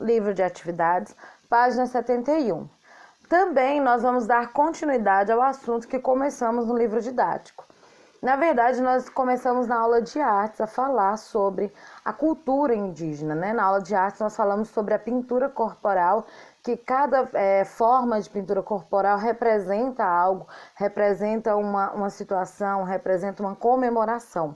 livro de atividades, página 71. Também nós vamos dar continuidade ao assunto que começamos no livro didático. Na verdade, nós começamos na aula de artes a falar sobre a cultura indígena, né? Na aula de artes nós falamos sobre a pintura corporal, que cada forma de pintura corporal representa algo, representa uma situação, representa uma comemoração.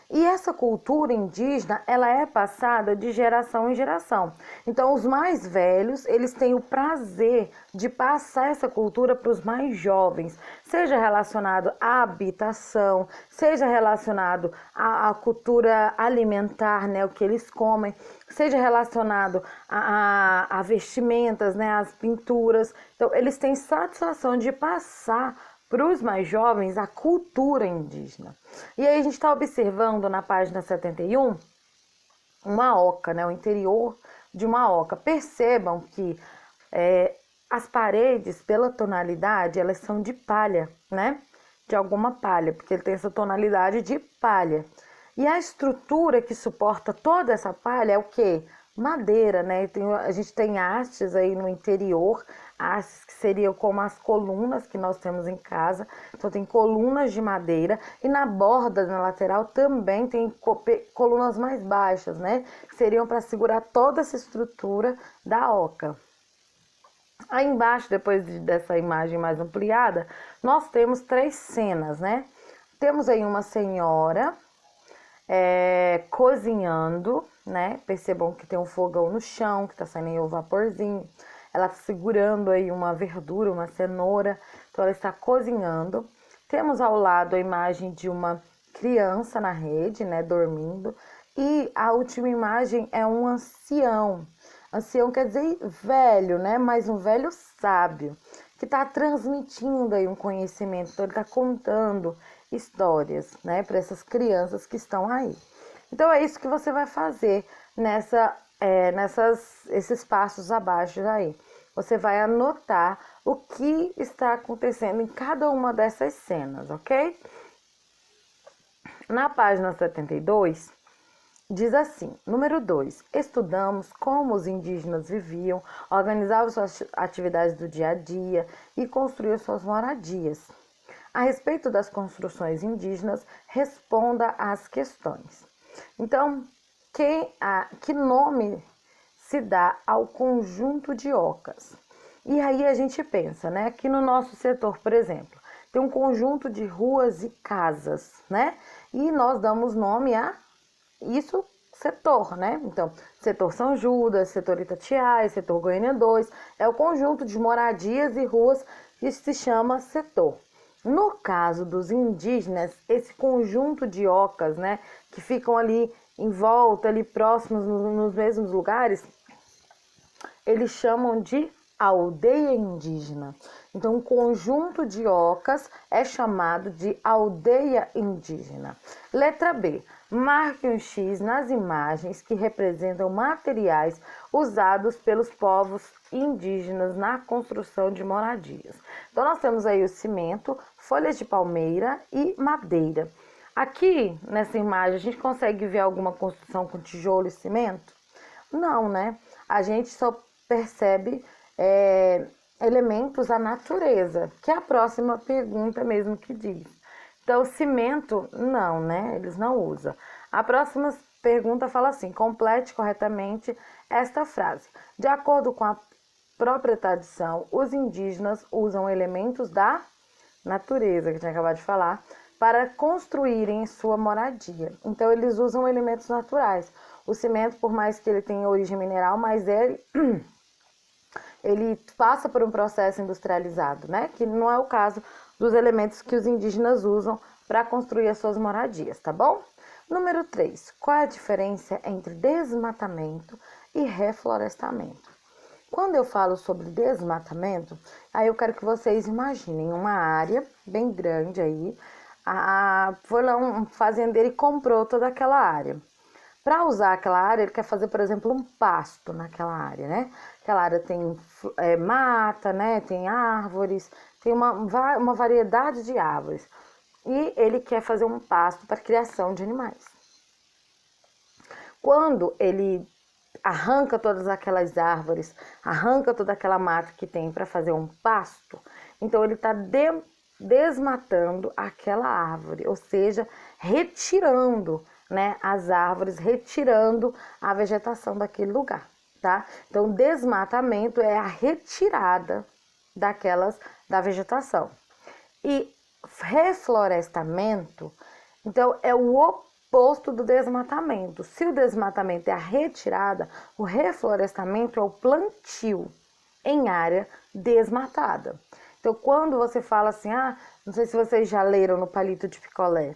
E essa cultura indígena, ela é passada de geração em geração. Então, os mais velhos, eles têm o prazer de passar essa cultura para os mais jovens, seja relacionado à habitação, seja relacionado à cultura alimentar, né, o que eles comem, seja relacionado a vestimentas, né, as pinturas. Então, eles têm satisfação de passar para os mais jovens a cultura indígena. E aí a gente está observando na página 71 uma oca, né, o interior de uma oca. Percebam que as paredes, pela tonalidade, elas são de palha, né? De alguma palha, porque ele tem essa tonalidade de palha. E a estrutura que suporta toda essa palha é o quê? Madeira, né? A gente tem hastes aí no interior, hastes que seriam como as colunas que nós temos em casa. Então tem colunas de madeira e na borda, na lateral, também tem colunas mais baixas, né? Que seriam para segurar toda essa estrutura da oca. Aí embaixo, depois dessa imagem mais ampliada, nós temos 3 cenas, né? Temos aí uma senhora cozinhando, né? Percebam que tem um fogão no chão, que tá saindo aí o vaporzinho. Ela tá segurando aí uma verdura, uma cenoura, então ela está cozinhando. Temos ao lado a imagem de uma criança na rede, né? Dormindo. E a última imagem é um ancião. Ancião quer dizer velho, né? Mas um velho sábio, que está transmitindo aí um conhecimento, então ele está contando histórias, né, para essas crianças que estão aí. Então é isso que você vai fazer esses passos abaixo aí. Você vai anotar o que está acontecendo em cada uma dessas cenas, ok? Na página 72, diz assim, número 2, estudamos como os indígenas viviam, organizavam suas atividades do dia a dia e construíam suas moradias. A respeito das construções indígenas, responda às questões. Então, que nome se dá ao conjunto de ocas? E aí a gente pensa, né? Aqui no nosso setor, por exemplo, tem um conjunto de ruas e casas, né? E nós damos nome a isso setor, né? Então, setor São Judas, setor Itatiaia, setor Goiânia 2, é o conjunto de moradias e ruas que se chama setor. No caso dos indígenas, esse conjunto de ocas, né, que ficam ali em volta, ali próximos nos mesmos lugares, eles chamam de aldeia indígena. Então, um conjunto de ocas é chamado de aldeia indígena. Letra B. Marque um X nas imagens que representam materiais usados pelos povos indígenas na construção de moradias. Então, nós temos aí o cimento, folhas de palmeira e madeira. Aqui, nessa imagem, a gente consegue ver alguma construção com tijolo e cimento? Não, né? A gente só percebe elementos da natureza, que é a próxima pergunta mesmo que diz. Então, cimento, não, né? Eles não usam. A próxima pergunta fala assim, complete corretamente esta frase. De acordo com a própria tradição, os indígenas usam elementos da natureza, que eu tinha acabado de falar, para construírem sua moradia. Então, eles usam elementos naturais. O cimento, por mais que ele tenha origem mineral, mas ele passa por um processo industrializado, né? Que não é o caso dos elementos que os indígenas usam para construir as suas moradias, tá bom? Número 3. Qual é a diferença entre desmatamento e reflorestamento? Quando eu falo sobre desmatamento, aí eu quero que vocês imaginem uma área bem grande aí. Foi lá um fazendeiro e comprou toda aquela área. Para usar aquela área, ele quer fazer, por exemplo, um pasto naquela área, né? Aquela área tem mata, né? Tem árvores, tem uma variedade de árvores. E ele quer fazer um pasto para criação de animais. Quando ele arranca todas aquelas árvores, arranca toda aquela mata que tem para fazer um pasto, então ele está desmatando aquela árvore, ou seja, retirando, né, as árvores, retirando a vegetação daquele lugar, tá? Então, desmatamento é a retirada da vegetação. E reflorestamento, então, é o oposto do desmatamento. Se o desmatamento é a retirada, o reflorestamento é o plantio em área desmatada. Então, quando você fala assim, não sei se vocês já leram no palito de picolé.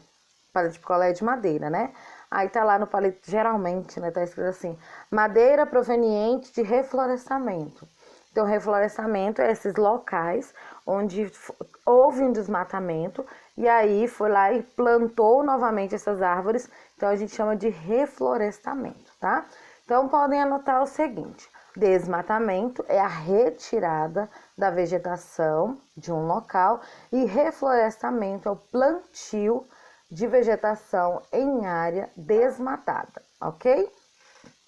Palito de picolé é de madeira, né? Aí tá lá no palito, geralmente, né? Tá escrito assim, madeira proveniente de reflorestamento. Então, reflorestamento é esses locais onde houve um desmatamento e aí foi lá e plantou novamente essas árvores. Então, a gente chama de reflorestamento, tá? Então, podem anotar o seguinte: desmatamento é a retirada da vegetação de um local e reflorestamento é o plantio de vegetação em área desmatada, ok?